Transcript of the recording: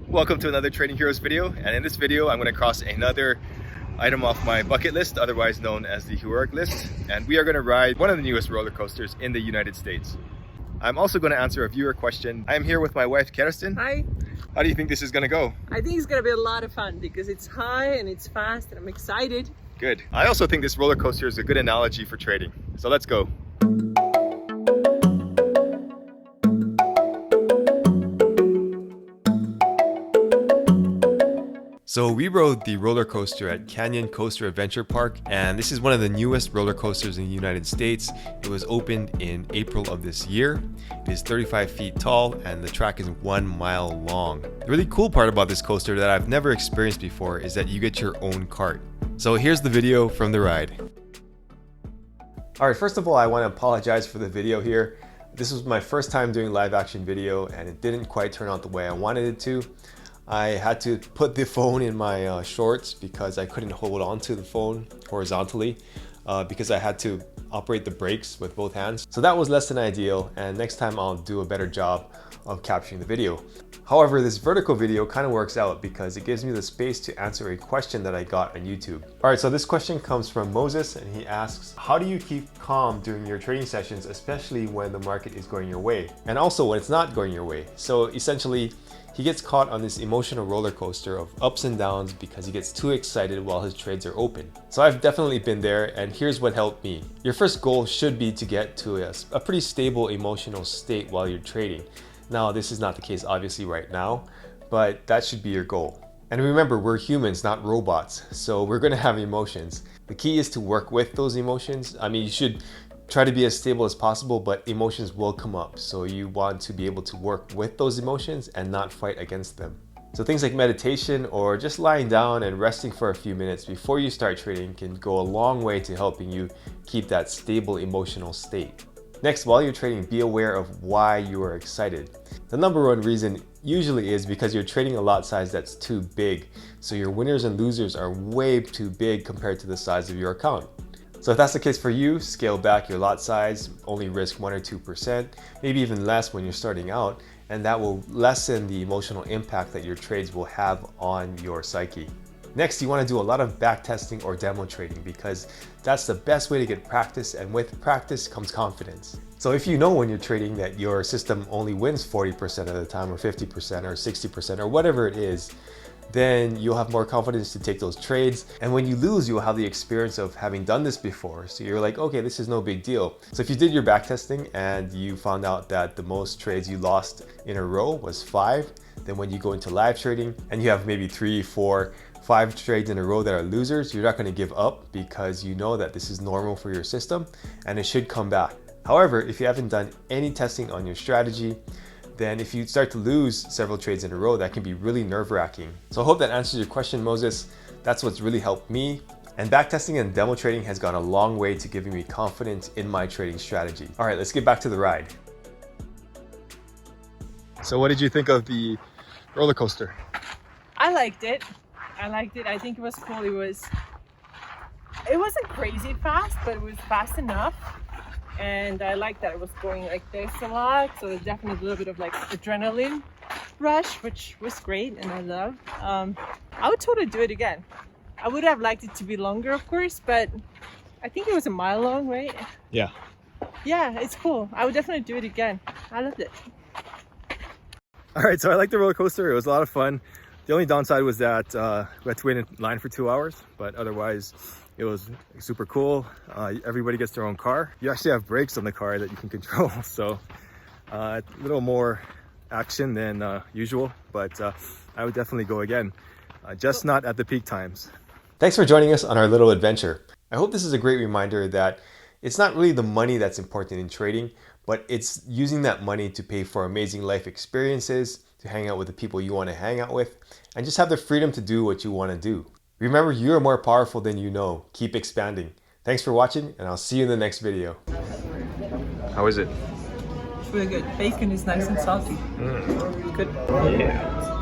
Welcome to another Trading Heroes video, and in this video I'm going to cross another item off my bucket list, otherwise known as the heroic list, and we are going to ride one of the newest roller coasters in the United States. I'm also going to answer a viewer question. I am here with my wife Kerstin. Hi. How do you think this is going to go? I think it's going to be a lot of fun because it's high and it's fast and I'm excited. Good. I also think this roller coaster is a good analogy for trading. So let's go. So we rode the roller coaster at Canyon Coaster Adventure Park, and this is one of the newest roller coasters in the United States. It was opened in April of this year. It is 35 feet tall and the track is 1 mile long. The really cool part about this coaster that I've never experienced before is that you get your own cart. So here's the video from the ride. Alright, first of all, I want to apologize for the video here. This was my first time doing live action video and it didn't quite turn out the way I wanted it to. I had to put the phone in my shorts because I couldn't hold on to the phone horizontally because I had to operate the brakes with both hands. So that was less than ideal, and next time I'll do a better job of capturing the video. However, this vertical video kind of works out because it gives me the space to answer a question that I got on YouTube. Alright, so this question comes from Moses and he asks, how do you keep calm during your trading sessions, especially when the market is going your way? And also when it's not going your way. So essentially, he gets caught on this emotional roller coaster of ups and downs because he gets too excited while his trades are open. So I've definitely been there, and here's what helped me. Your first goal should be to get to a pretty stable emotional state while you're trading. Now, this is not the case obviously right now, but that should be your goal. And remember, we're humans, not robots, so we're gonna have emotions. The key is to work with those emotions. I mean, you should try to be as stable as possible, but emotions will come up. So you want to be able to work with those emotions and not fight against them. So things like meditation or just lying down and resting for a few minutes before you start trading can go a long way to helping you keep that stable emotional state. Next, while you're trading, be aware of why you are excited. The number one reason usually is because you're trading a lot size that's too big. So your winners and losers are way too big compared to the size of your account. So if that's the case for you, scale back your lot size, only risk 1 or 2%, maybe even less when you're starting out, and that will lessen the emotional impact that your trades will have on your psyche. Next, you want to do a lot of back testing or demo trading because that's the best way to get practice, and with practice comes confidence. So if you know when you're trading that your system only wins 40% of the time or 50% or 60% or whatever it is, then you'll have more confidence to take those trades. And when you lose, you'll have the experience of having done this before. So you're like, okay, this is no big deal. So if you did your back testing and you found out that the most trades you lost in a row was 5, then when you go into live trading and you have maybe 3, 4, 5 trades in a row that are losers, you're not going to give up because you know that this is normal for your system and it should come back. However, if you haven't done any testing on your strategy, then if you start to lose several trades in a row, that can be really nerve-wracking. So I hope that answers your question, Moses. That's what's really helped me. And backtesting and demo trading has gone a long way to giving me confidence in my trading strategy. All right, let's get back to the ride. So what did you think of the roller coaster? I liked it. I think it was cool. It wasn't crazy fast, but it was fast enough. And I like that it was going like this a lot, so there's definitely a little bit of like adrenaline rush, which was great and I love. I would totally do it again. I would have liked it to be longer, of course, but I think it was 1 mile long, right? Yeah. Yeah, it's cool. I would definitely do it again. I loved it. All right, so I liked the roller coaster. It was a lot of fun. The only downside was that we had to wait in line for 2 hours, but otherwise it was super cool. Everybody gets their own car. You actually have brakes on the car that you can control. So a little more action than usual, but I would definitely go again, just not at the peak times. Thanks for joining us on our little adventure. I hope this is a great reminder that it's not really the money that's important in trading, but it's using that money to pay for amazing life experiences, to hang out with the people you want to hang out with, and just have the freedom to do what you want to do. Remember, you are more powerful than you know. Keep expanding. Thanks for watching, and I'll see you in the next video. How is it? It's really good. Bacon is nice and salty. Good. Yeah.